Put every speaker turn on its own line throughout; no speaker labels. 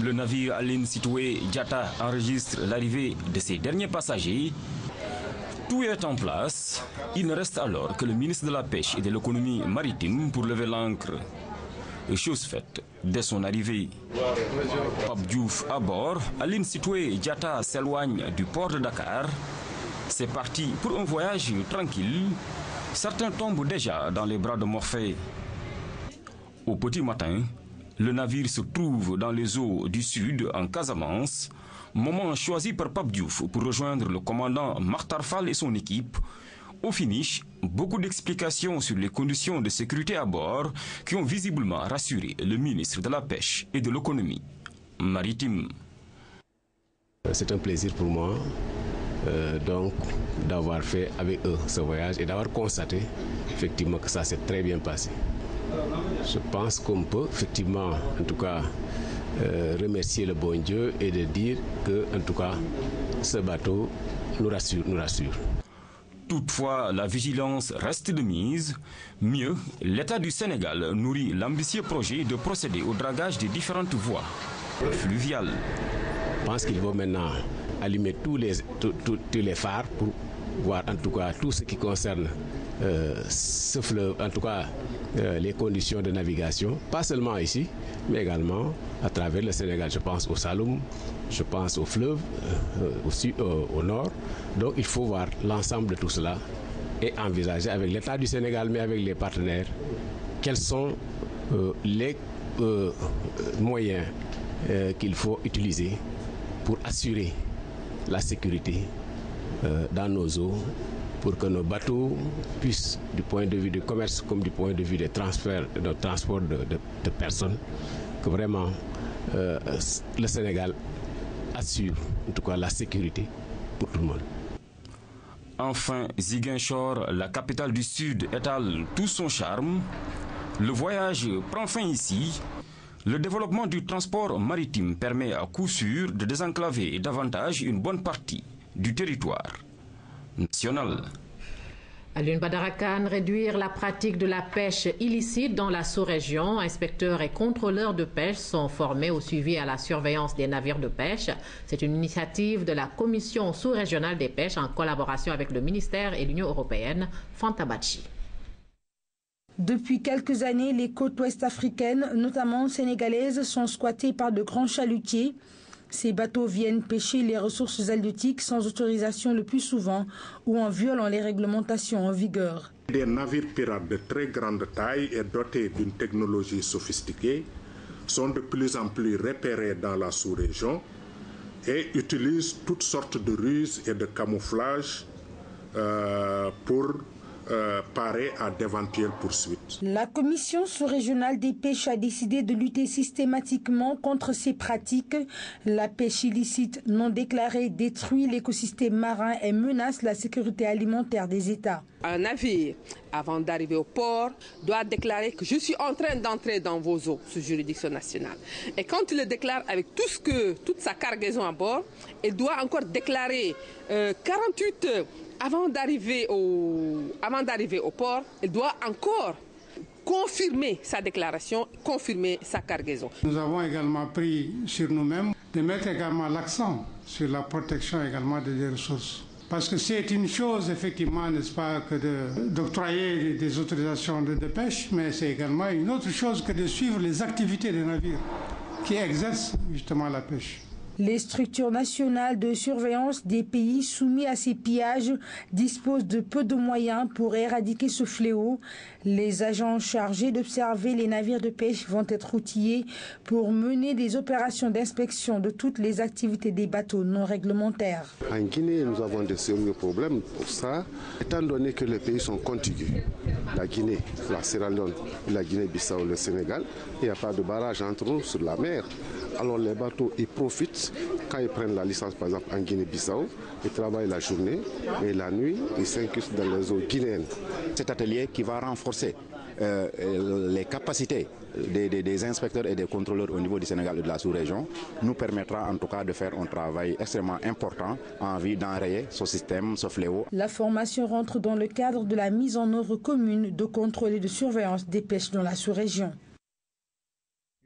Le navire Aline Sitoé Diatta enregistre l'arrivée de ses derniers passagers. Tout est en place. Il ne reste alors que le ministre de la Pêche et de l'économie maritime pour lever l'ancre. Chose faite dès son arrivée. Pape Diouf à bord, Aline Sitoé Diatta s'éloigne du port de Dakar. C'est parti pour un voyage tranquille. Certains tombent déjà dans les bras de Morphée. Au petit matin, le navire se trouve dans les eaux du sud, en Casamance, moment choisi par Pape Diouf pour rejoindre le commandant Makhtar Fall et son équipe. Au finish, beaucoup d'explications sur les conditions de sécurité à bord qui ont visiblement rassuré le ministre de la Pêche et de l'économie maritime.
C'est un plaisir pour moi donc d'avoir fait avec eux ce voyage et d'avoir constaté effectivement que ça s'est très bien passé. Je pense qu'on peut effectivement, en tout cas, remercier le bon Dieu et de dire que, en tout cas, ce bateau nous rassure.
Toutefois, la vigilance reste de mise. Mieux, l'État du Sénégal nourrit l'ambitieux projet de procéder au dragage des différentes voies fluviales.
Je pense qu'il faut maintenant allumer tous les phares pour voir en tout cas tout ce qui concerne ce fleuve, en tout cas les conditions de navigation, pas seulement ici, mais également à travers le Sénégal. Je pense au Saloum, je pense au fleuve, aussi au nord. Donc il faut voir l'ensemble de tout cela et envisager avec l'État du Sénégal, mais avec les partenaires, quels sont les moyens qu'il faut utiliser pour assurer la sécurité dans nos eaux, pour que nos bateaux puissent, du point de vue du commerce comme du point de vue des transferts, de transport de personnes, que vraiment le Sénégal assure en tout cas la sécurité pour tout le monde.
Enfin, Ziguinchor, la capitale du Sud, étale tout son charme. Le voyage prend fin ici. Le développement du transport maritime permet à coup sûr de désenclaver davantage une bonne partie du territoire national.
Alioune Badara Kane, réduire la pratique de la pêche illicite dans la sous-région. Inspecteurs et contrôleurs de pêche sont formés au suivi et à la surveillance des navires de pêche. C'est une initiative de la Commission sous-régionale des pêches en collaboration avec le ministère et l'Union européenne. Fanta Bachi.
Depuis quelques années, les côtes ouest africaines, notamment sénégalaises, sont squattées par de grands chalutiers. Ces bateaux viennent pêcher les ressources halieutiques sans autorisation le plus souvent ou en violant les réglementations en vigueur.
Des navires pirates de très grande taille et dotés d'une technologie sophistiquée sont de plus en plus repérés dans la sous-région et utilisent toutes sortes de ruses et de camouflage pour parer à d'éventuelles poursuites.
La Commission sous-régionale des pêches a décidé de lutter systématiquement contre ces pratiques. La pêche illicite non déclarée détruit l'écosystème marin et menace la sécurité alimentaire des États.
Un navire, avant d'arriver au port, doit déclarer que je suis en train d'entrer dans vos eaux sous juridiction nationale. Et quand il le déclare avec toute sa cargaison à bord, il doit encore déclarer 48 heures avant d'arriver au port, il doit encore confirmer sa déclaration, confirmer sa cargaison.
Nous avons également pris sur nous-mêmes de mettre également l'accent sur la protection également des ressources. Parce que c'est une chose, effectivement, n'est-ce pas, que d'octroyer des autorisations de pêche, mais c'est également une autre chose que de suivre les activités des navires qui exercent justement la pêche.
Les structures nationales de surveillance des pays soumis à ces pillages disposent de peu de moyens pour éradiquer ce fléau. Les agents chargés d'observer les navires de pêche vont être outillés pour mener des opérations d'inspection de toutes les activités des bateaux non réglementaires.
En Guinée, nous avons de sérieux problèmes pour ça, étant donné que les pays sont contigus. La Guinée, la Sierra Leone, la Guinée-Bissau, le Sénégal, il n'y a pas de barrage entre nous sur la mer. Alors les bateaux, ils profitent quand ils prennent la licence, par exemple en Guinée-Bissau, ils travaillent la journée et la nuit, ils s'incrustent dans les eaux guinéennes.
Cet atelier qui va renforcer les capacités des inspecteurs et des contrôleurs au niveau du Sénégal et de la sous-région nous permettra en tout cas de faire un travail extrêmement important en vue d'enrayer ce système, ce fléau.
La formation rentre dans le cadre de la mise en œuvre commune de contrôle et de surveillance des pêches dans la sous-région.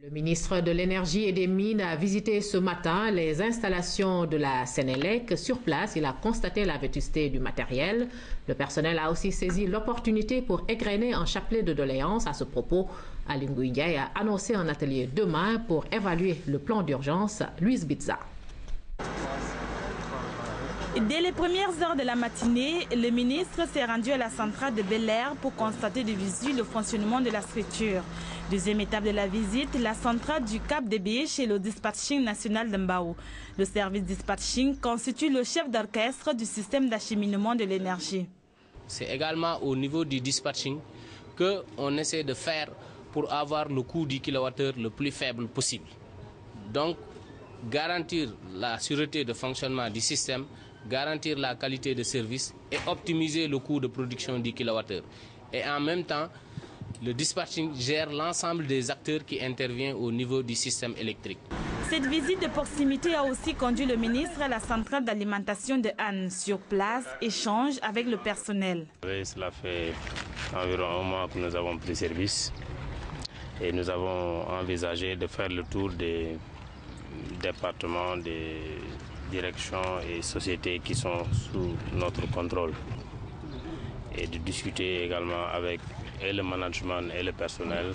Le ministre de l'Énergie et des Mines a visité ce matin les installations de la Sénélec. Sur place, il a constaté la vétusté du matériel. Le personnel a aussi saisi l'opportunité pour égrener un chapelet de doléances. À ce propos, Aly Ngouille Ndiaye a annoncé un atelier demain pour évaluer le plan d'urgence. Louise Bitza.
Dès les premières heures de la matinée, le ministre s'est rendu à la centrale de Bel-Air pour constater de visu le fonctionnement de la structure. Deuxième étape de la visite, la centrale du Cap des Biches et le dispatching national de Mbao. Le service dispatching constitue le chef d'orchestre du système d'acheminement de l'énergie.
C'est également au niveau du dispatching qu'on essaie de faire pour avoir le coût du kilowattheure le plus faible possible. Donc, garantir la sûreté de fonctionnement du système, garantir la qualité de service et optimiser le coût de production du kilowattheure. Et en même temps, le dispatching gère l'ensemble des acteurs qui interviennent au niveau du système électrique.
Cette visite de proximité a aussi conduit le ministre à la centrale d'alimentation de Anne. Sur place, échange avec le personnel.
Cela fait environ un mois que nous avons pris service et nous avons envisagé de faire le tour des départements, des directions et sociétés qui sont sous notre contrôle et de discuter également avec le management et le personnel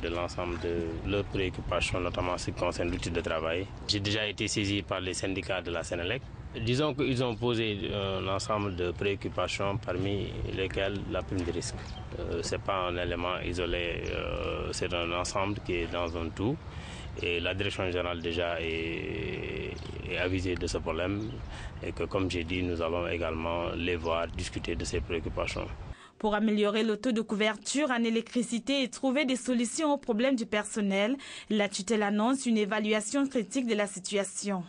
de l'ensemble de leurs préoccupations, notamment en ce qui concerne l'outil de travail. J'ai déjà été saisi par les syndicats de la Sénélec. Disons qu'ils ont posé un ensemble de préoccupations parmi lesquelles la prime de risque. Ce n'est pas un élément isolé, c'est un ensemble qui est dans un tout. Et la direction générale déjà est avisée de ce problème et que, comme j'ai dit, nous allons également les voir discuter de ces préoccupations.
Pour améliorer le taux de couverture en électricité et trouver des solutions aux problèmes du personnel, la tutelle annonce une évaluation critique de la situation.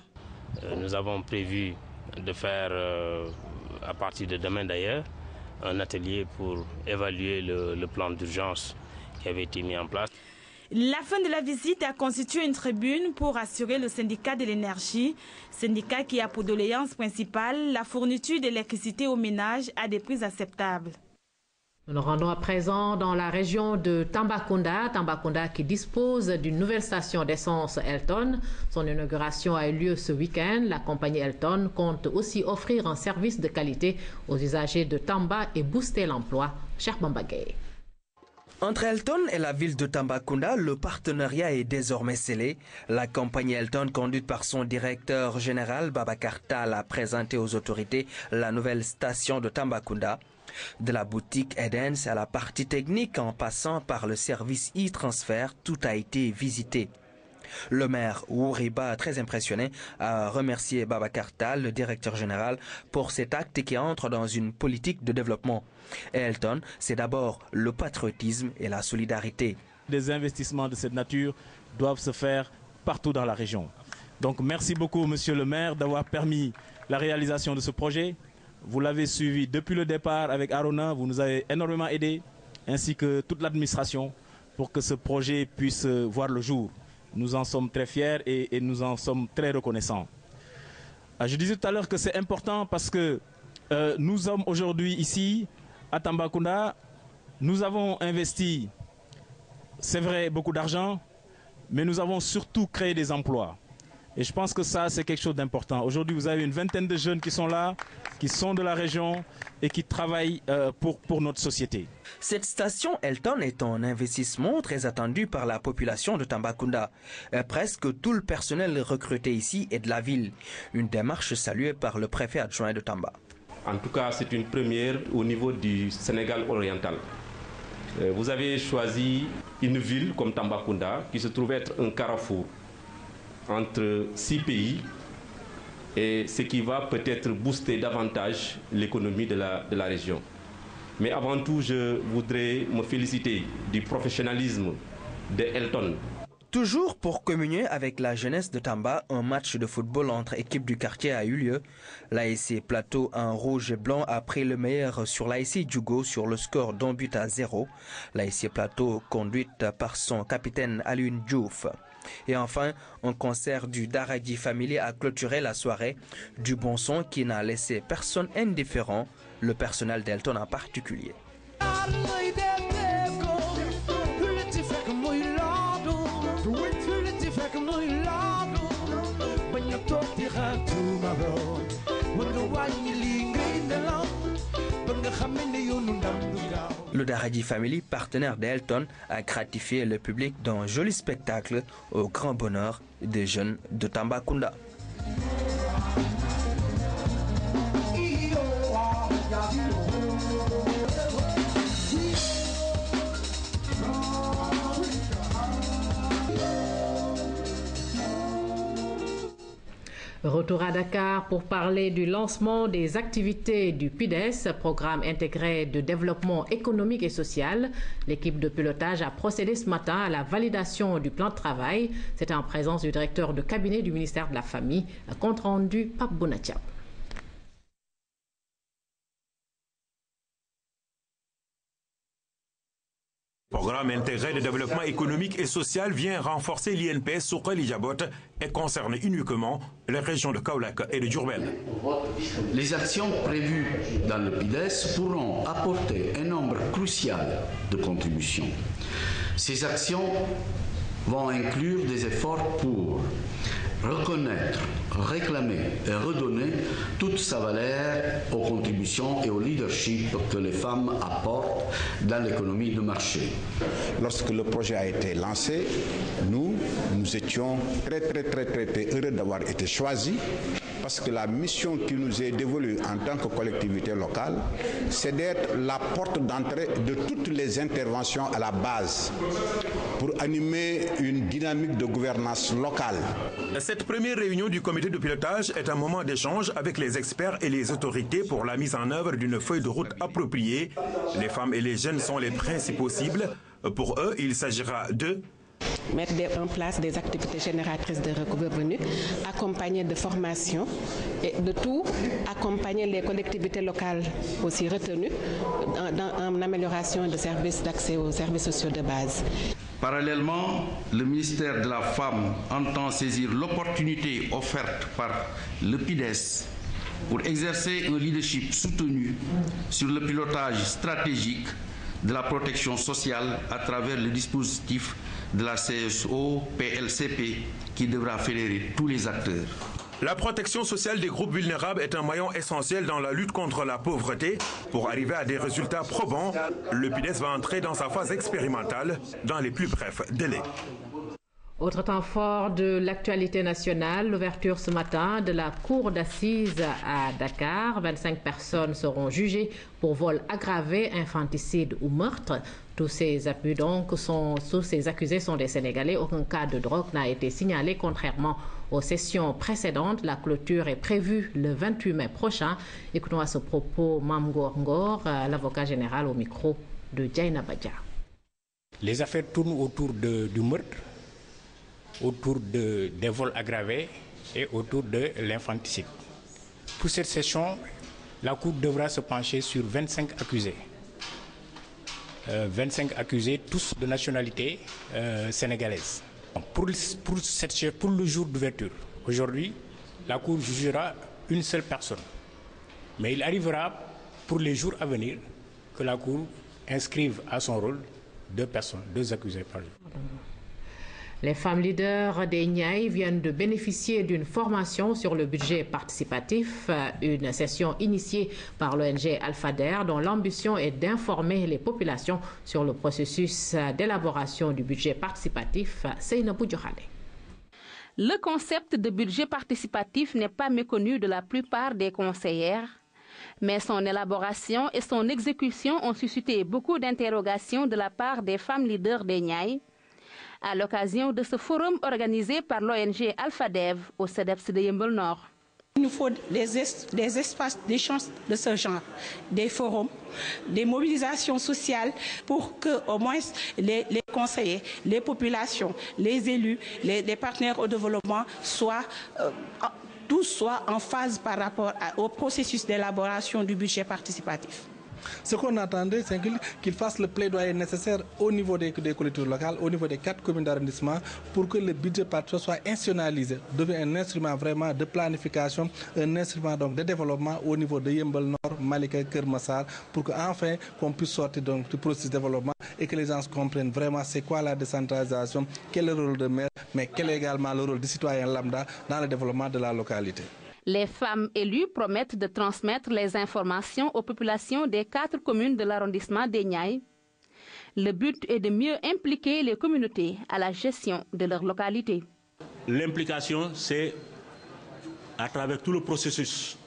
Nous avons prévu de faire, à partir de demain d'ailleurs, un atelier pour évaluer le plan d'urgence qui avait été mis en place.
La fin de la visite a constitué une tribune pour assurer le syndicat de l'énergie, syndicat qui a pour doléance principale la fourniture d'électricité aux ménages à des prix acceptables.
Nous nous rendons à présent dans la région de Tambacounda. Tambacounda qui dispose d'une nouvelle station d'essence Elton. Son inauguration a eu lieu ce week-end. La compagnie Elton compte aussi offrir un service de qualité aux usagers de Tamba et booster l'emploi. Cheikh Bambagay.
Entre Elton et la ville de Tambacounda, le partenariat est désormais scellé. La compagnie Elton, conduite par son directeur général Babacar Tall, a présenté aux autorités la nouvelle station de Tambacounda. De la boutique Edens à la partie technique en passant par le service e-transfert, tout a été visité. Le maire Ouriba, très impressionné, a remercié Babacar Tall, le directeur général, pour cet acte qui entre dans une politique de développement. Elton, c'est d'abord le patriotisme et la solidarité.
Des investissements de cette nature doivent se faire partout dans la région. Donc merci beaucoup, monsieur le maire, d'avoir permis la réalisation de ce projet. Vous l'avez suivi depuis le départ avec Arona, vous nous avez énormément aidé, ainsi que toute l'administration, pour que ce projet puisse voir le jour. Nous en sommes très fiers et nous en sommes très reconnaissants. Je disais tout à l'heure que c'est important parce que nous sommes aujourd'hui ici à Tambacounda. Nous avons investi, c'est vrai, beaucoup d'argent, mais nous avons surtout créé des emplois. Et je pense que ça, c'est quelque chose d'important. Aujourd'hui, vous avez une vingtaine de jeunes qui sont là, qui sont de la région et qui travaillent pour notre société.
Cette station Elton est un investissement très attendu par la population de Tambacounda. Presque tout le personnel recruté ici est de la ville. Une démarche saluée par le préfet adjoint de Tamba.
En tout cas, c'est une première au niveau du Sénégal oriental. Vous avez choisi une ville comme Tambacounda qui se trouve être un carrefour entre 6 pays et ce qui va peut-être booster davantage l'économie de la région. Mais avant tout, je voudrais me féliciter du professionnalisme de Elton.
Toujours pour communier avec la jeunesse de Tamba, un match de football entre équipes du quartier a eu lieu. L'ASC Plateau en rouge et blanc a pris le meilleur sur l'ASC Djugo sur le score d'1 but à 0. L'ASC Plateau conduite par son capitaine Alioune Diouf. Et enfin, un concert du Daradi Family a clôturé la soirée. Du bon son qui n'a laissé personne indifférent, le personnel d'Elton en particulier. Le Daradi Family, partenaire d'Elton, a gratifié le public d'un joli spectacle au grand bonheur des jeunes de Tambacounda.
Retour à Dakar pour parler du lancement des activités du PIDES, programme intégré de développement économique et social. L'équipe de pilotage a procédé ce matin à la validation du plan de travail. C'était en présence du directeur de cabinet du ministère de la Famille. Compte rendu Pape Bounatiab.
Le programme intégré de développement économique et social vient renforcer l'INPS sur Jabot et concerne uniquement les régions de Kaolack et de Diourbel.
Les actions prévues dans le PIDES pourront apporter un nombre crucial de contributions. Ces actions vont inclure des efforts pour reconnaître, réclamer et redonner toute sa valeur aux contributions et au leadership que les femmes apportent dans l'économie de marché.
Lorsque le projet a été lancé, nous étions très heureux d'avoir été choisis parce que la mission qui nous est dévolue en tant que collectivité locale, c'est d'être la porte d'entrée de toutes les interventions à la base pour animer une dynamique de gouvernance locale.
Cette première réunion du comité de pilotage est un moment d'échange avec les experts et les autorités pour la mise en œuvre d'une feuille de route appropriée. Les femmes et les jeunes sont les principaux cibles. Pour eux, il s'agira de
mettre en place des activités génératrices de revenus, accompagner de formation et de tout, accompagner les collectivités locales aussi retenues en amélioration de services d'accès aux services sociaux de base.
Parallèlement, le ministère de la Femme entend saisir l'opportunité offerte par le PIDES pour exercer un leadership soutenu sur le pilotage stratégique de la protection sociale à travers le dispositif de la CSO-PLCP qui devra fédérer tous les acteurs.
La protection sociale des groupes vulnérables est un maillon essentiel dans la lutte contre la pauvreté. Pour arriver à des résultats probants, le PIDES va entrer dans sa phase expérimentale dans les plus brefs délais.
Autre temps fort de l'actualité nationale, l'ouverture ce matin de la cour d'assises à Dakar. 25 personnes seront jugées pour vol aggravé, infanticide ou meurtre. Tous ces accusés sont des Sénégalais. Aucun cas de drogue n'a été signalé, contrairement aux sessions précédentes. La clôture est prévue le 28 mai prochain. Écoutons à ce propos Mamgour Ngor, l'avocat général au micro de Djaïna Badja.
Les affaires tournent autour du meurtre, autour des vols aggravés et autour de l'infanticide. Pour cette session, la Cour devra se pencher sur 25 accusés. 25 accusés, tous de nationalité sénégalaise. Pour le jour d'ouverture, aujourd'hui, la Cour jugera une seule personne. Mais il arrivera pour les jours à venir que la Cour inscrive à son rôle 2 personnes, 2 accusés par jour.
Les femmes leaders des Niayes viennent de bénéficier d'une formation sur le budget participatif, une session initiée par l'ONG Alphader dont l'ambition est d'informer les populations sur le processus d'élaboration du budget participatif. Seynabou Diokhane.
Le concept de budget participatif n'est pas méconnu de la plupart des conseillères, mais son élaboration et son exécution ont suscité beaucoup d'interrogations de la part des femmes leaders des Niayes à l'occasion de ce forum organisé par l'ONG Alphadev au CEDEPS de Yeumbeul Nord.
Il nous faut des espaces d'échange de ce genre, des forums, des mobilisations sociales pour que au moins les conseillers, les populations, les élus, les partenaires au développement tous soient en phase par rapport au processus d'élaboration du budget participatif.
Ce qu'on attendait, c'est qu'il fasse le plaidoyer nécessaire au niveau des collectivités locales, au niveau des 4 communes d'arrondissement, pour que le budget participatif soit institutionnalisé, devienne un instrument vraiment de planification, un instrument donc de développement au niveau de Yeumbeul Nord, Malika, Keur Massar, pour qu'enfin qu'on puisse sortir donc du processus de développement et que les gens comprennent vraiment c'est quoi la décentralisation, quel est le rôle de maire, mais quel est également le rôle du citoyen lambda dans le développement de la localité.
Les femmes élues promettent de transmettre les informations aux populations des 4 communes de l'arrondissement des Niayes. Le but est de mieux impliquer les communautés à la gestion de leur localité.
L'implication, c'est à travers tout le processus.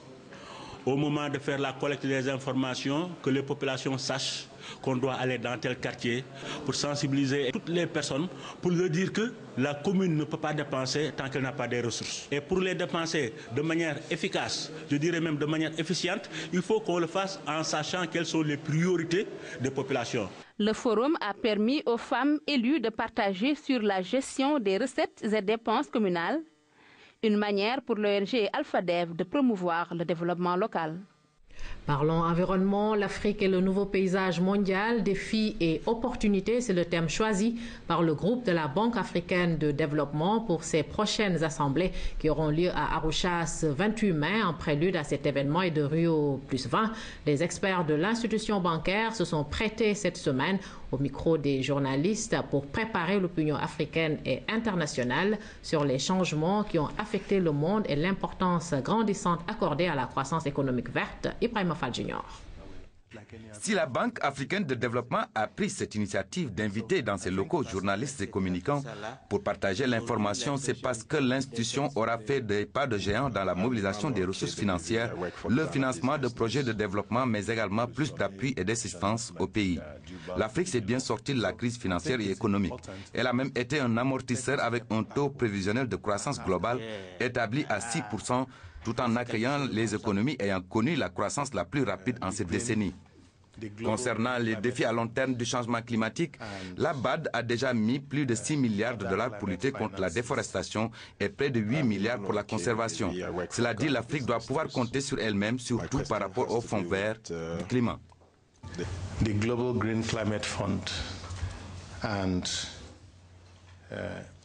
Au moment de faire la collecte des informations, que les populations sachent qu'on doit aller dans tel quartier pour sensibiliser toutes les personnes, pour leur dire que la commune ne peut pas dépenser tant qu'elle n'a pas des ressources. Et pour les dépenser de manière efficace, je dirais même de manière efficiente, il faut qu'on le fasse en sachant quelles sont les priorités des populations.
Le forum a permis aux femmes élues de partager sur la gestion des recettes et dépenses communales, une manière pour l'ONG Alphadev de promouvoir le développement local.
Parlons environnement, l'Afrique est le nouveau paysage mondial, défis et opportunités, c'est le thème choisi par le groupe de la Banque africaine de développement pour ses prochaines assemblées qui auront lieu à Arusha ce 28 mai. En prélude à cet événement et de Rio +20, les experts de l'institution bancaire se sont prêtés cette semaine au micro des journalistes pour préparer l'opinion africaine et internationale sur les changements qui ont affecté le monde et l'importance grandissante accordée à la croissance économique verte. Ibrahima Fall Junior.
Si la Banque africaine de développement a pris cette initiative d'inviter dans ses locaux journalistes et communicants pour partager l'information, c'est parce que l'institution aura fait des pas de géant dans la mobilisation des ressources financières, le financement de projets de développement, mais également plus d'appui et d'assistance au pays. L'Afrique s'est bien sortie de la crise financière et économique. Elle a même été un amortisseur avec un taux prévisionnel de croissance globale établi à 6%, tout en accueillant les économies ayant connu la croissance la plus rapide en cette décennie. Concernant les défis à long terme du changement climatique, la BAD a déjà mis plus de 6 milliards de dollars pour lutter contre la déforestation et près de 8 milliards pour la conservation. Cela dit, l'Afrique doit pouvoir compter sur elle-même, surtout par rapport au Fonds vert du climat.
The Global Green Climate Fund and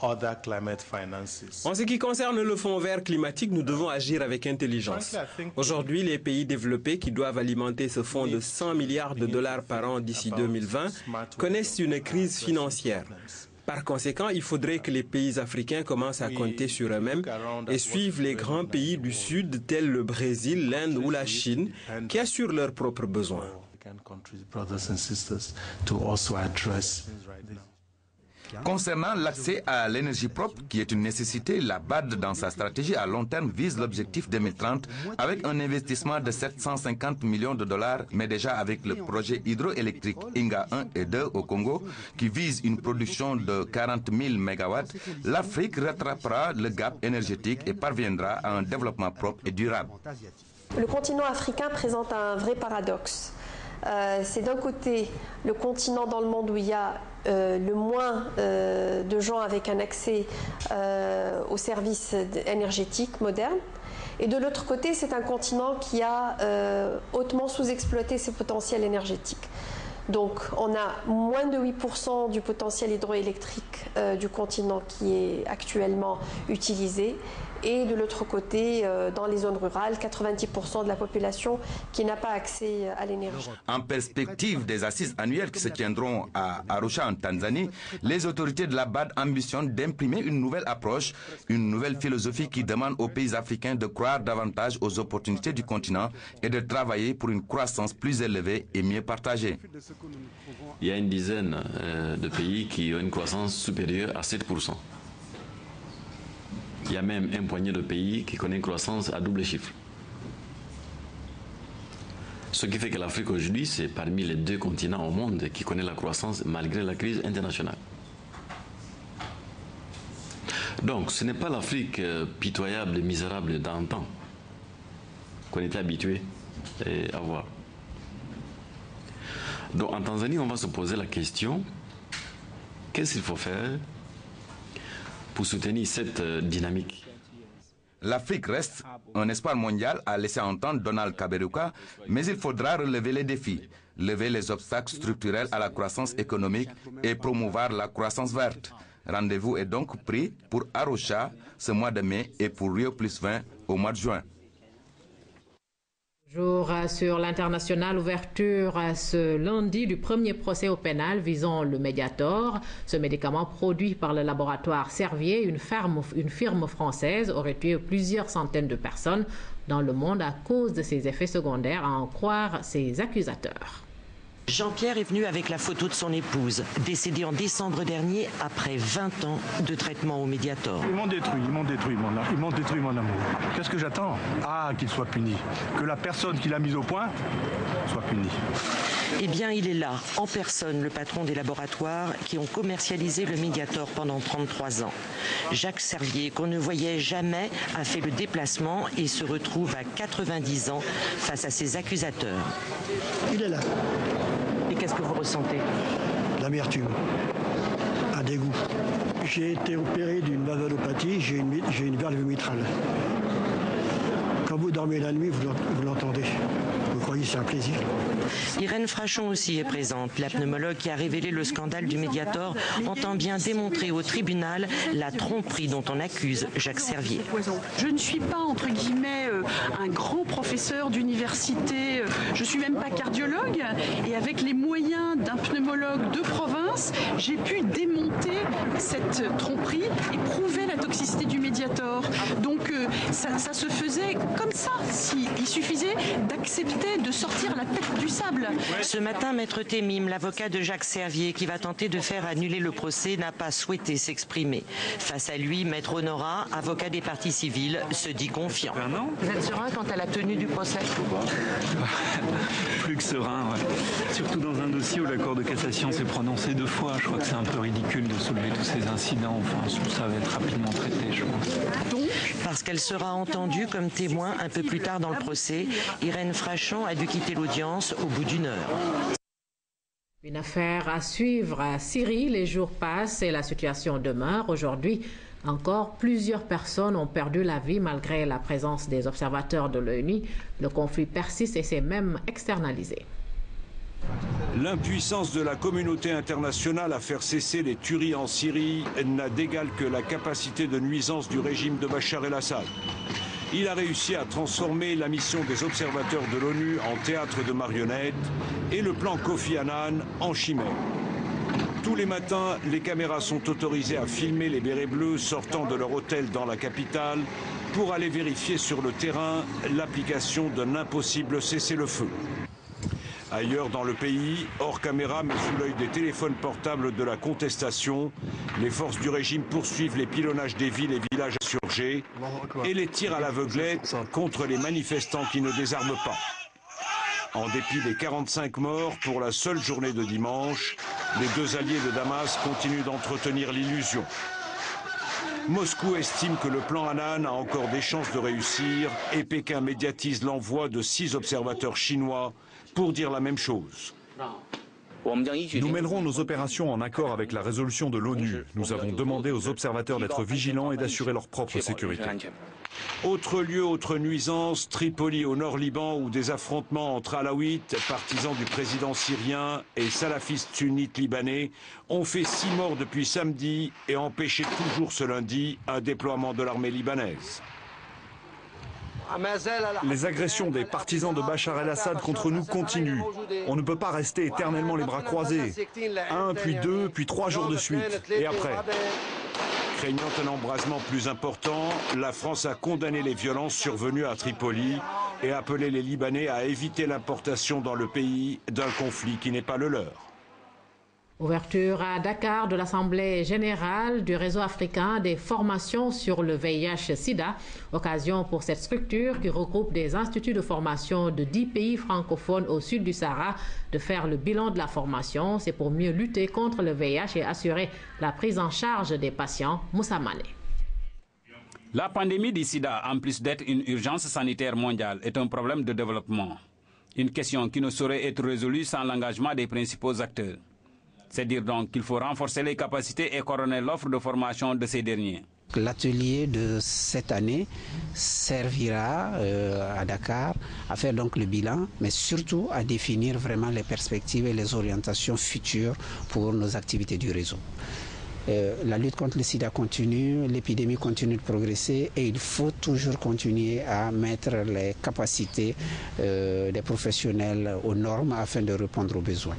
other climate finances.
En ce qui concerne le Fonds vert climatique, nous devons agir avec intelligence. Aujourd'hui, les pays développés qui doivent alimenter ce fonds de 100 milliards de dollars par an d'ici 2020 connaissent une crise financière. Par conséquent, il faudrait que les pays africains commencent à compter sur eux-mêmes et suivent les grands pays du Sud tels le Brésil, l'Inde ou la Chine qui assurent leurs propres besoins.
Concernant l'accès à l'énergie propre, qui est une nécessité, la BAD, dans sa stratégie à long terme, vise l'objectif 2030 avec un investissement de 750 millions de dollars, mais déjà avec le projet hydroélectrique Inga 1 et 2 au Congo, qui vise une production de 40 000 MW, l'Afrique rattrapera le gap énergétique et parviendra à un développement propre et durable.
Le continent africain présente un vrai paradoxe. C'est d'un côté le continent dans le monde où il y a le moins de gens avec un accès aux services énergétiques modernes. Et de l'autre côté, c'est un continent qui a hautement sous-exploité ses potentiels énergétiques. Donc on a moins de 8% du potentiel hydroélectrique du continent qui est actuellement utilisé. Et de l'autre côté, dans les zones rurales, 90% de la population qui n'a pas accès à l'énergie.
En perspective des assises annuelles qui se tiendront à Arusha en Tanzanie, les autorités de la BAD ambitionnent d'imprimer une nouvelle approche, une nouvelle philosophie qui demande aux pays africains de croire davantage aux opportunités du continent et de travailler pour une croissance plus élevée et mieux partagée.
Il y a une dizaine de pays qui ont une croissance supérieure à 7%. Il y a même un poignet de pays qui connaît une croissance à double chiffre. Ce qui fait que l'Afrique aujourd'hui, c'est parmi les 2 continents au monde qui connaît la croissance malgré la crise internationale. Donc ce n'est pas l'Afrique pitoyable et misérable d'antan qu'on était habitué à voir. Donc en Tanzanie, on va se poser la question, qu'est-ce qu'il faut faire pour soutenir cette dynamique?
L'Afrique reste un espoir mondial, a laissé entendre Donald Kaberuka, mais il faudra relever les défis, lever les obstacles structurels à la croissance économique et promouvoir la croissance verte. Rendez-vous est donc pris pour Arusha ce mois de mai et pour Rio +20 au mois de juin.
Jour sur l'international, ouverture ce lundi du premier procès au pénal visant le Mediator. Ce médicament produit par le laboratoire Servier, une firme française, aurait tué plusieurs centaines de personnes dans le monde à cause de ses effets secondaires, à en croire ses accusateurs.
Jean-Pierre est venu avec la photo de son épouse, décédée en décembre dernier après 20 ans de traitement au Mediator.
Ils m'ont détruit mon amour. Qu'est-ce que j'attends? Ah, qu'il soit puni. Que la personne qui l'a mis au point soit punie.
Eh bien, il est là, en personne, le patron des laboratoires qui ont commercialisé le Mediator pendant 33 ans. Jacques Servier, qu'on ne voyait jamais, a fait le déplacement et se retrouve à 90 ans face à ses accusateurs.
Il est là.
Et qu'est-ce que vous ressentez?
L'amertume, un dégoût. J'ai été opéré d'une valvulopathie, j'ai une valve mitrale. Quand vous dormez la nuit, vous l'entendez. Vous croyez que c'est un plaisir?
Irène Frachon aussi est présente. La pneumologue qui a révélé le scandale du Mediator entend bien démontrer au tribunal la tromperie dont on accuse Jacques Servier.
Je ne suis pas, entre guillemets, un grand professeur d'université, je ne suis même pas cardiologue, et avec les moyens d'un pneumologue de province, j'ai pu démonter cette tromperie et prouver la toxicité du Mediator. Donc ça se faisait comme ça. Il suffisait d'accepter de sortir la tête du sable.
Ce matin, Maître Temim, l'avocat de Jacques Servier, qui va tenter de faire annuler le procès, n'a pas souhaité s'exprimer. Face à lui, Maître Honorat, avocat des parties civiles, se dit confiant. Vous êtes serein quant à la tenue du procès?
Plus que serein, ouais. Surtout dans un dossier où la Cour de cassation s'est prononcée 2 fois. Je crois que c'est un peu ridicule de soulever tous ces incidents. Enfin, ça va être rapidement traité, je pense.
Donc, parce qu'elle sera entendue comme témoin un peu plus tard dans le procès, Irène Frachon a dû quitter l'audience au bout d'1 heure.
Une affaire à suivre à Syrie. Les jours passent et la situation demeure. Aujourd'hui, encore plusieurs personnes ont perdu la vie malgré la présence des observateurs de l'ONU. Le conflit persiste et s'est même externalisé.
L'impuissance de la communauté internationale à faire cesser les tueries en Syrie n'a d'égal que la capacité de nuisance du régime de Bachar el-Assad. Il a réussi à transformer la mission des observateurs de l'ONU en théâtre de marionnettes et le plan Kofi Annan en chimère. Tous les matins, les caméras sont autorisées à filmer les bérets bleus sortant de leur hôtel dans la capitale pour aller vérifier sur le terrain l'application d'un impossible cessez-le-feu. Ailleurs dans le pays, hors caméra mais sous l'œil des téléphones portables de la contestation, les forces du régime poursuivent les pilonnages des villes et villages insurgés et les tirs à l'aveuglette contre les manifestants qui ne désarment pas. En dépit des 45 morts pour la seule journée de dimanche, les 2 alliés de Damas continuent d'entretenir l'illusion. Moscou estime que le plan Annan a encore des chances de réussir et Pékin médiatise l'envoi de 6 observateurs chinois pour dire la même chose.
Nous mènerons nos opérations en accord avec la résolution de l'ONU. Nous avons demandé aux observateurs d'être vigilants et d'assurer leur propre sécurité.
Autre lieu, autre nuisance, Tripoli au nord Liban où des affrontements entre alaouites, partisans du président syrien, et salafistes sunnites libanais ont fait 6 morts depuis samedi et empêché toujours ce lundi un déploiement de l'armée libanaise.
Les agressions des partisans de Bachar el-Assad contre nous continuent. On ne peut pas rester éternellement les bras croisés. 1, puis 2, puis 3 jours de suite. Et après?
Craignant un embrasement plus important, la France a condamné les violences survenues à Tripoli et appelé les Libanais à éviter l'importation dans le pays d'un conflit qui n'est pas le leur.
Ouverture à Dakar de l'Assemblée générale du réseau africain des formations sur le VIH-Sida. Occasion pour cette structure qui regroupe des instituts de formation de 10 pays francophones au sud du Sahara de faire le bilan de la formation. C'est pour mieux lutter contre le VIH et assurer la prise en charge des patients. Moussa Mané.
La pandémie du sida, en plus d'être une urgence sanitaire mondiale, est un problème de développement. Une question qui ne saurait être résolue sans l'engagement des principaux acteurs. C'est dire donc qu'il faut renforcer les capacités et coordonner l'offre de formation de ces derniers.
L'atelier de cette année servira à Dakar à faire donc le bilan, mais surtout à définir vraiment les perspectives et les orientations futures pour nos activités du réseau. La lutte contre le sida continue, l'épidémie continue de progresser et il faut toujours continuer à mettre les capacités des professionnels aux normes afin de répondre aux besoins.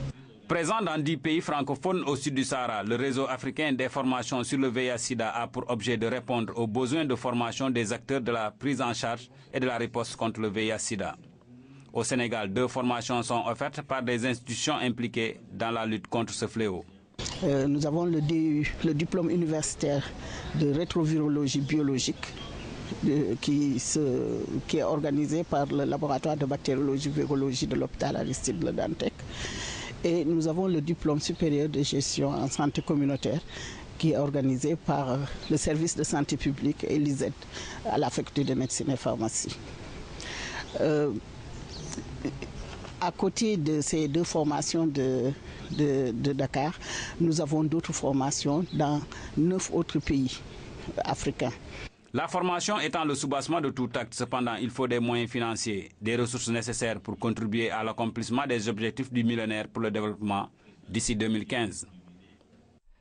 Présent dans 10 pays francophones au sud du Sahara, le réseau africain des formations sur le VIH-Sida a pour objet de répondre aux besoins de formation des acteurs de la prise en charge et de la riposte contre le VIH-Sida. Au Sénégal, 2 formations sont offertes par des institutions impliquées dans la lutte contre ce fléau.
Nous avons le diplôme universitaire de rétrovirologie biologique qui est organisé par le laboratoire de bactériologie et virologie de l'hôpital Aristide Le Dantec. Et nous avons le diplôme supérieur de gestion en santé communautaire qui est organisé par le service de santé publique et l'ISED à la faculté de médecine et pharmacie. À côté de ces 2 formations de Dakar, nous avons d'autres formations dans 9 autres pays africains.
La formation étant le soubassement de tout acte, cependant, il faut des moyens financiers, des ressources nécessaires pour contribuer à l'accomplissement des objectifs du millénaire pour le développement d'ici 2015.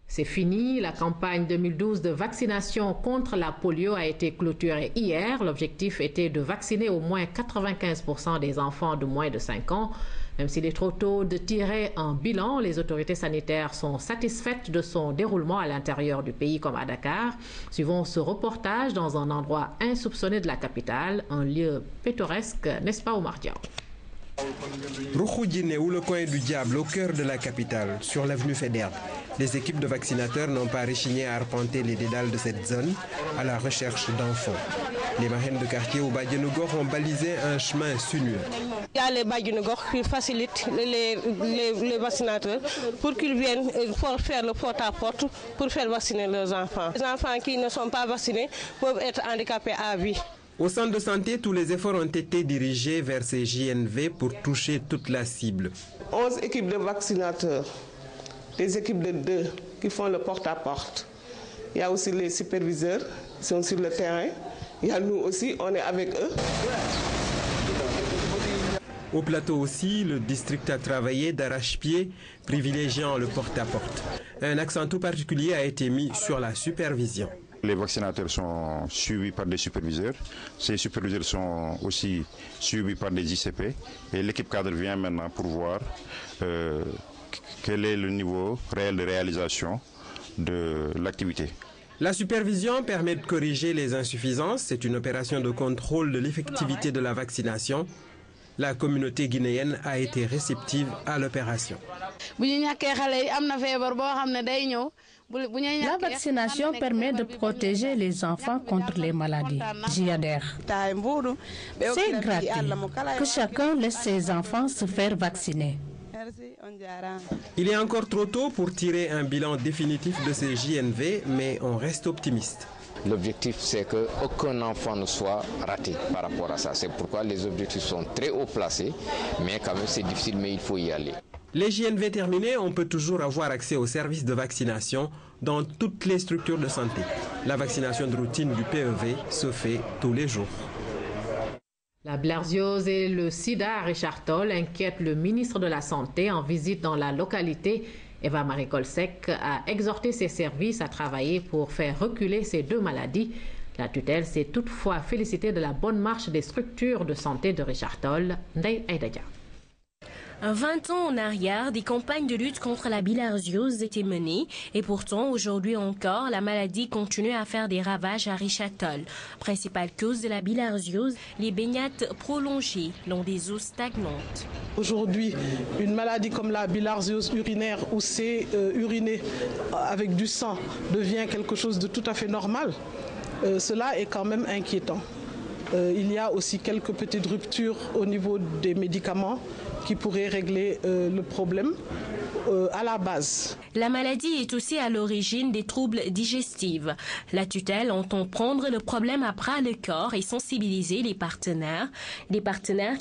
C'est fini, la campagne 2012 de vaccination contre la polio a été clôturée hier. L'objectif était de vacciner au moins 95% des enfants de moins de 5 ans. Même s'il est trop tôt de tirer un bilan, les autorités sanitaires sont satisfaites de son déroulement à l'intérieur du pays comme à Dakar. Suivons ce reportage dans un endroit insoupçonné de la capitale, un lieu pittoresque, n'est-ce pas Oumar Diaw?
Roukhou-Djiné ou le coin du diable au cœur de la capitale, sur l'avenue Faidherbe. Les équipes de vaccinateurs n'ont pas réchigné à arpenter les dédales de cette zone à la recherche d'enfants. Les marraines de quartier au Badjanougor ont balisé un chemin sinueux.
Il y a les Badjanougor qui facilitent les vaccinateurs pour qu'ils viennent pour faire le porte-à-porte pour faire vacciner leurs enfants. Les enfants qui ne sont pas vaccinés peuvent être handicapés à vie.
Au centre de santé, tous les efforts ont été dirigés vers ces JNV pour toucher toute la cible.
11 équipes de vaccinateurs, des équipes de 2 qui font le porte-à-porte. Il y a aussi les superviseurs qui sont sur le terrain. Il y a nous aussi, on est avec eux.
Au plateau aussi, le district a travaillé d'arrache-pied, privilégiant le porte-à-porte. Un accent tout particulier a été mis sur la supervision.
Les vaccinateurs sont suivis par des superviseurs. Ces superviseurs sont aussi suivis par des ICP. Et l'équipe cadre vient maintenant pour voir quel est le niveau réel de réalisation de l'activité.
La supervision permet de corriger les insuffisances. C'est une opération de contrôle de l'effectivité de la vaccination. La communauté guinéenne a été réceptive à l'opération.
La vaccination permet de protéger les enfants contre les maladies. J'y adhère. C'est gratuit. Que chacun laisse ses enfants se faire vacciner.
Il est encore trop tôt pour tirer un bilan définitif de ces JNV, mais on reste optimiste.
L'objectif, c'est qu'aucun enfant ne soit raté par rapport à ça. C'est pourquoi les objectifs sont très haut placés, mais quand même c'est difficile, mais il faut y aller.
Les JNV terminés, on peut toujours avoir accès aux services de vaccination dans toutes les structures de santé. La vaccination de routine du PEV se fait tous les jours.
La bilharziose et le sida à Richard Toll inquiètent le ministre de la Santé en visite dans la localité. Eva-Marie Kolsek a exhorté ses services à travailler pour faire reculer ces 2 maladies. La tutelle s'est toutefois félicitée de la bonne marche des structures de santé de Richard Toll. Ndeye Aïda Dia.
20 ans en arrière, des campagnes de lutte contre la bilharziose étaient menées et pourtant, aujourd'hui encore, la maladie continue à faire des ravages à Richard Toll. Principale cause de la bilharziose, les baignades prolongées dans des eaux stagnantes.
Aujourd'hui, une maladie comme la bilharziose urinaire où c'est uriné avec du sang devient quelque chose de tout à fait normal. Cela est quand même inquiétant. Il y a aussi quelques petites ruptures au niveau des médicaments qui pourraient régler le problème à la base.
La maladie est aussi à l'origine des troubles digestifs. La tutelle entend prendre le problème à bras le corps et sensibiliser les partenaires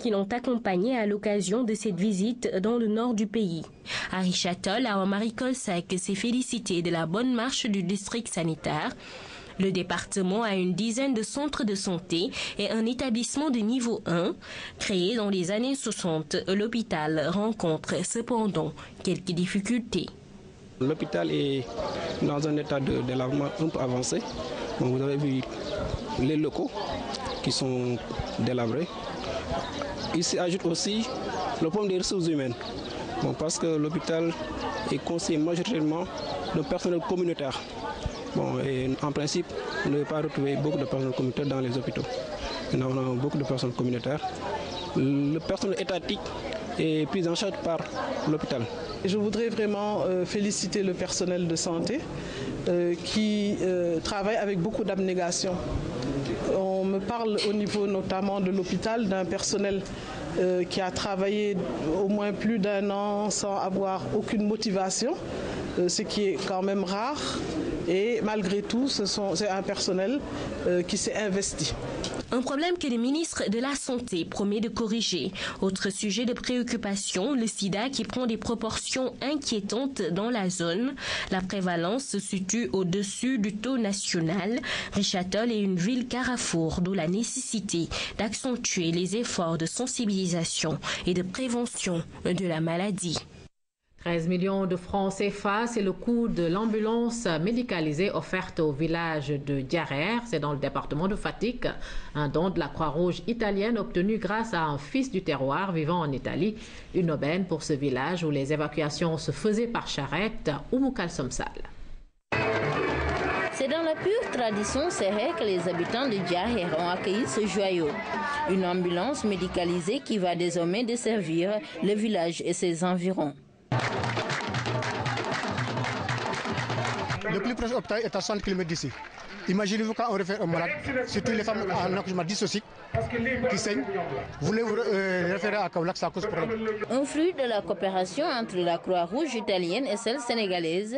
qui l'ont accompagné à l'occasion de cette visite dans le nord du pays. À Richard Toll, Eva-Marie Kolsek s'est félicitée de la bonne marche du district sanitaire. Le département a une dizaine de centres de santé et un établissement de niveau 1. Créé dans les années 60, l'hôpital rencontre cependant quelques difficultés.
L'hôpital est dans un état de délabrement un peu avancé. Bon, vous avez vu les locaux qui sont délabrés. Il s'y ajoute aussi le problème des ressources humaines. Bon, parce que l'hôpital est constitué majoritairement de personnel communautaire. Bon, et en principe, on ne peut pas retrouver beaucoup de personnel communautaire dans les hôpitaux. Nous avons beaucoup de personnel communautaire. Le personnel étatique est pris en charge par l'hôpital.
Je voudrais vraiment féliciter le personnel de santé qui travaille avec beaucoup d'abnégation. On me parle au niveau notamment de l'hôpital d'un personnel qui a travaillé au moins plus d'1 an sans avoir aucune motivation, ce qui est quand même rare. Et malgré tout, c'est un personnel qui s'est investi.
Un problème que le ministre de la Santé promet de corriger. Autre sujet de préoccupation, le sida qui prend des proportions inquiétantes dans la zone. La prévalence se situe au-dessus du taux national. Richard-Toll est une ville carrefour, d'où la nécessité d'accentuer les efforts de sensibilisation et de prévention de la maladie.
13 millions de francs CFA, c'est le coût de l'ambulance médicalisée offerte au village de Diarère, c'est dans le département de Fatick. Un don de la Croix-Rouge italienne obtenu grâce à un fils du terroir vivant en Italie. Une aubaine pour ce village où les évacuations se faisaient par charrette. Oumoukal Somsal.
C'est dans la pure tradition sérère que les habitants de Diarère ont accueilli ce joyau. Une ambulance médicalisée qui va désormais desservir le village et ses environs.
Le plus proche hôpital est à 60 km d'ici. Imaginez-vous quand on réfère un malade, surtout les femmes en accouchement dysocique qui saignent, vous voulez vous référer à Kaolack, ça cause problème.
Un fruit de la coopération entre la Croix-Rouge italienne et celle sénégalaise,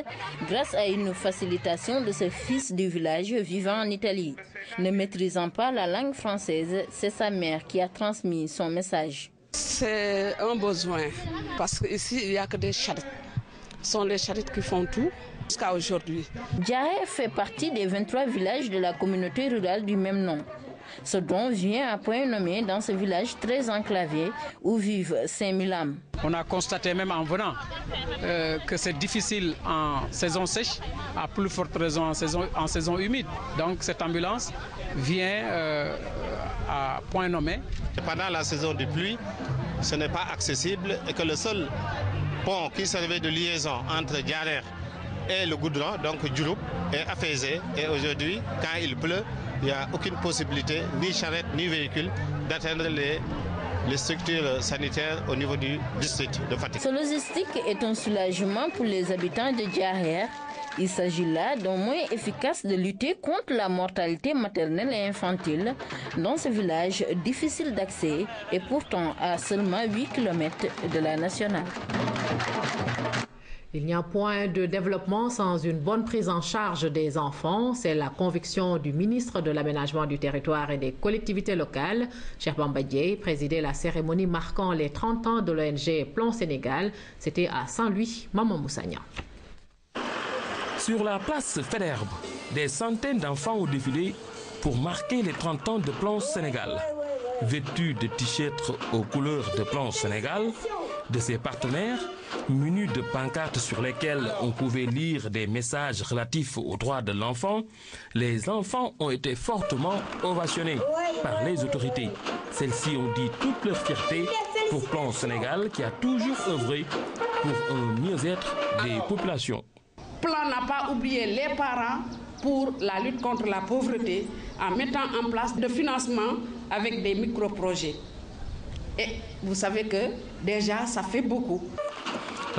grâce à une facilitation de ce fils du village vivant en Italie. Ne maîtrisant pas la langue française, c'est sa mère qui a transmis son message.
C'est un besoin, parce qu'ici, il n'y a que des charrettes. Ce sont les charrettes qui font tout jusqu'à aujourd'hui.
Diarère fait partie des 23 villages de la communauté rurale du même nom. Ce don vient à point nommé dans ce village très enclavé où vivent 5000 âmes.
On a constaté même en venant que c'est difficile en saison sèche, à plus forte raison en saison humide. Donc cette ambulance vient à point nommé.
Pendant la saison de pluie, ce n'est pas accessible et que le seul pont qui servait de liaison entre Diarère et le goudron, donc Diouroup, est affaissé. Et aujourd'hui, quand il pleut, il n'y a aucune possibilité, ni charrette, ni véhicule, d'atteindre les structures sanitaires au niveau du district de Fatick.
Ce logistique est un soulagement pour les habitants de Diarère. Il s'agit là d'un moyen efficace de lutter contre la mortalité maternelle et infantile dans ce village difficile d'accès et pourtant à seulement 8 km de la nationale.
Il n'y a point de développement sans une bonne prise en charge des enfants. C'est la conviction du ministre de l'Aménagement du Territoire et des collectivités locales. Cheikh Bamba Dièye présidait la cérémonie marquant les 30 ans de l'ONG Plan Sénégal. C'était à Saint-Louis, Maman Moussagna.
Sur la place Faidherbe, des centaines d'enfants ont défilé pour marquer les 30 ans de Plan Sénégal. Vêtus de t-shirts aux couleurs de Plan Sénégal, de ses partenaires, munis de pancartes sur lesquelles on pouvait lire des messages relatifs aux droits de l'enfant, les enfants ont été fortement ovationnés par les autorités. Celles-ci ont dit toute leur fierté pour Plan Sénégal qui a toujours œuvré pour un mieux-être des populations.
Plan n'a pas oublié les parents pour la lutte contre la pauvreté en mettant en place de financement avec des micro-projets. Et vous savez que déjà ça fait beaucoup.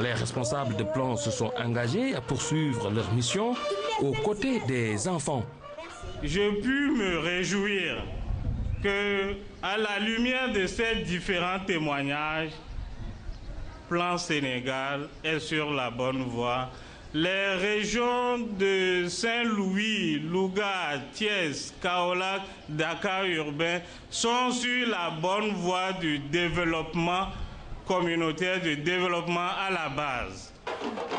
Les responsables de Plan se sont engagés à poursuivre leur mission aux côtés des enfants.
Je puis me réjouir que, à la lumière de ces différents témoignages, Plan Sénégal est sur la bonne voie. Les régions de Saint-Louis, Louga, Thiès, Kaolack, Dakar urbain sont sur la bonne voie du développement communautaire, du développement à la base.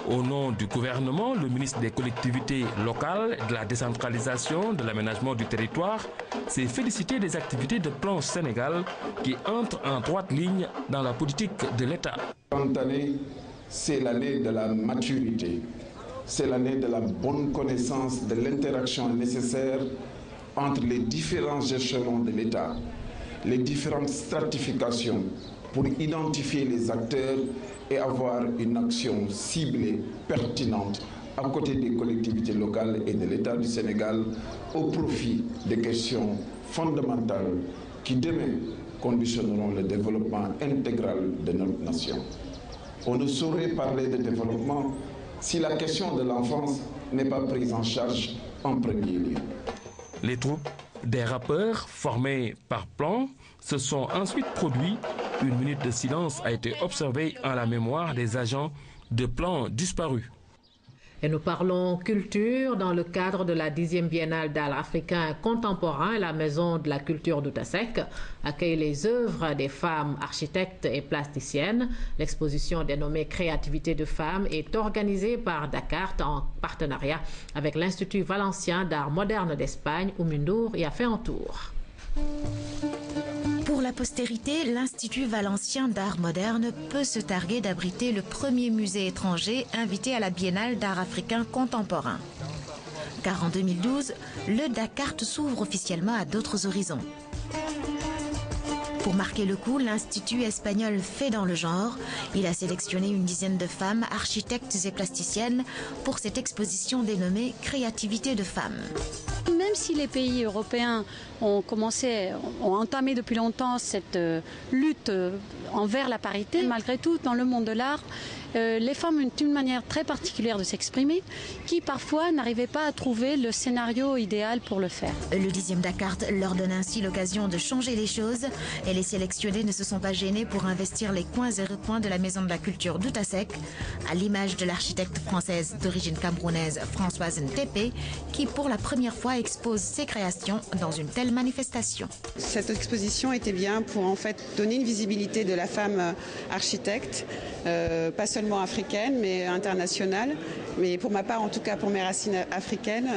Au nom du gouvernement, le ministre des collectivités locales, de la décentralisation, de l'aménagement du territoire s'est félicité des activités de Plan Sénégal qui entrent en droite ligne dans la politique de l'État.
Cette année, c'est l'année de la maturité.
c'est l'année de la bonne connaissance de l'interaction nécessaire entre les différents échelons de l'État, les différentes stratifications pour identifier les acteurs et avoir une action ciblée, pertinente, à côté des collectivités locales et de l'État du Sénégal, au profit des questions fondamentales qui demain conditionneront le développement intégral de notre nation. On ne saurait parler de développement si la question de l'enfance n'est pas prise en charge en premier lieu.
Les troupes des rappeurs formés par Plan se sont ensuite produits. Une minute de silence a été observée en la mémoire des agents de Plan disparus.
Et nous parlons culture dans le cadre de la 10e Biennale d'art africain contemporain. La Maison de la Culture d'Outasek accueille les œuvres des femmes architectes et plasticiennes. L'exposition dénommée Créativité de femmes est organisée par Dakar en partenariat avec l'Institut valencien d'art moderne d'Espagne où Mundour y a fait un tour.
Pour la postérité, l'Institut valencien d'art moderne peut se targuer d'abriter le premier musée étranger invité à la Biennale d'art africain contemporain. Car en 2012, le Dakar s'ouvre officiellement à d'autres horizons. Pour marquer le coup, l'Institut espagnol fait dans le genre. Il a sélectionné une dizaine de femmes, architectes et plasticiennes pour cette exposition dénommée Créativité de femmes.
Même si les pays européens ont entamé depuis longtemps cette lutte envers la parité, malgré tout, dans le monde de l'art, les femmes ont une manière très particulière de s'exprimer qui parfois n'arrivaient pas à trouver le scénario idéal pour le faire.
Le 10e Dakar leur donne ainsi l'occasion de changer les choses et les sélectionnés ne se sont pas gênés pour investir les coins et recoins de la Maison de la Culture d'Outasek, à l'image de l'architecte française d'origine camerounaise Françoise Ntépé qui pour la première fois expose ses créations dans une telle manifestation.
Cette exposition était bien pour en fait donner une visibilité de la femme architecte, pas seulement africaine mais internationale, mais pour ma part en tout cas pour mes racines africaines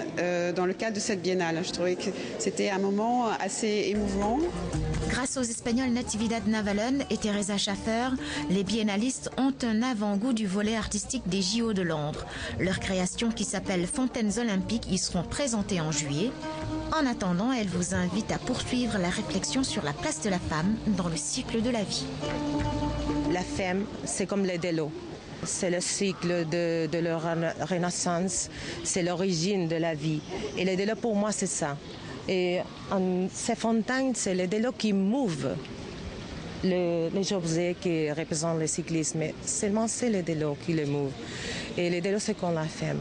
dans le cadre de cette biennale. Je trouvais que c'était un moment assez émouvant.
Grâce aux Espagnols Natividad Navalon et Teresa Schaffer, les biennalistes ont un avant-goût du volet artistique des JO de Londres. Leurs créations qui s'appellent Fontaines Olympiques y seront présentées en juillet. En attendant, elles vous invitent à poursuivre la réflexion sur la place de la femme dans le cycle de la vie.
La femme, c'est comme les délos. C'est le cycle de leur renaissance, c'est l'origine de la vie. Et les délos, pour moi, c'est ça. Et ces fontaines, c'est les délos qui mouvent les objets qui représentent le cyclisme. Mais seulement c'est les délos qui les mouvent. Et les délos, c'est comme la femme.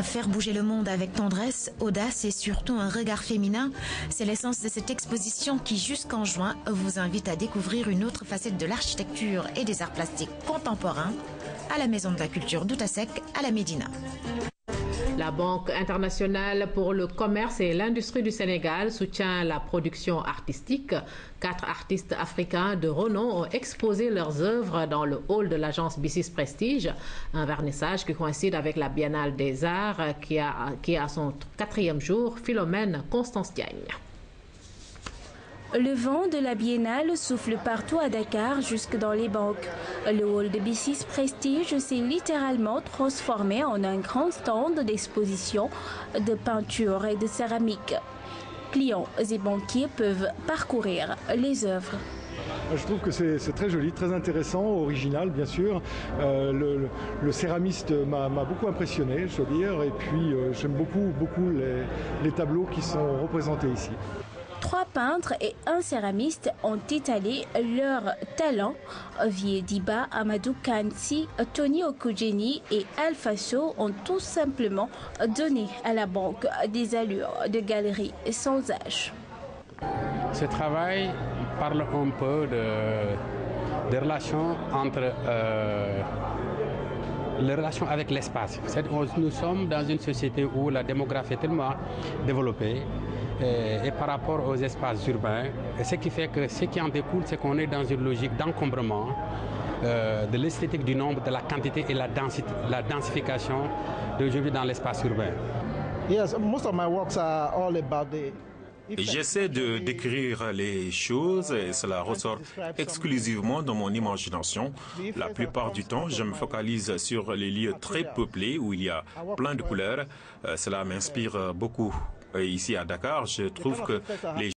Faire bouger le monde avec tendresse, audace et surtout un regard féminin, c'est l'essence de cette exposition qui, jusqu'en juin, vous invite à découvrir une autre facette de l'architecture et des arts plastiques contemporains à la Maison de la Culture d'Outasek à la Médina.
La Banque internationale pour le commerce et l'industrie du Sénégal soutient la production artistique. 4 artistes africains de renom ont exposé leurs œuvres dans le hall de l'agence B6 Prestige, un vernissage qui coïncide avec la Biennale des Arts qui a son 4e jour. Philomène Constance-Diagne.
Le vent de la Biennale souffle partout à Dakar, jusque dans les banques. Le hall de B6 Prestige s'est littéralement transformé en un grand stand d'exposition de peinture et de céramique. Clients et banquiers peuvent parcourir les œuvres.
Je trouve que c'est très joli, très intéressant, original bien sûr. Le céramiste m'a beaucoup impressionné, je dois dire, et puis j'aime beaucoup les tableaux qui sont représentés ici.
3 peintres et un céramiste ont étalé leur talent. Vie Diba, Amadou Kansi, Tony Okudjeni et Alpha So ont tout simplement donné à la banque des allures de galerie sans âge.
Ce travail parle un peu des relations entre les relations avec l'espace. Nous sommes dans une société où la démographie est tellement développée et par rapport aux espaces urbains, ce qui fait que ce qui en découle, c'est qu'on est dans une logique d'encombrement de l'esthétique du nombre, de la quantité et la densification d'aujourd'hui dans l'espace urbain.
Yes, most of my works are all about
J'essaie de décrire les choses et cela ressort exclusivement dans mon imagination. La plupart du temps, je me focalise sur les lieux très peuplés où il y a plein de couleurs. Cela m'inspire beaucoup. Ici à Dakar, je trouve que les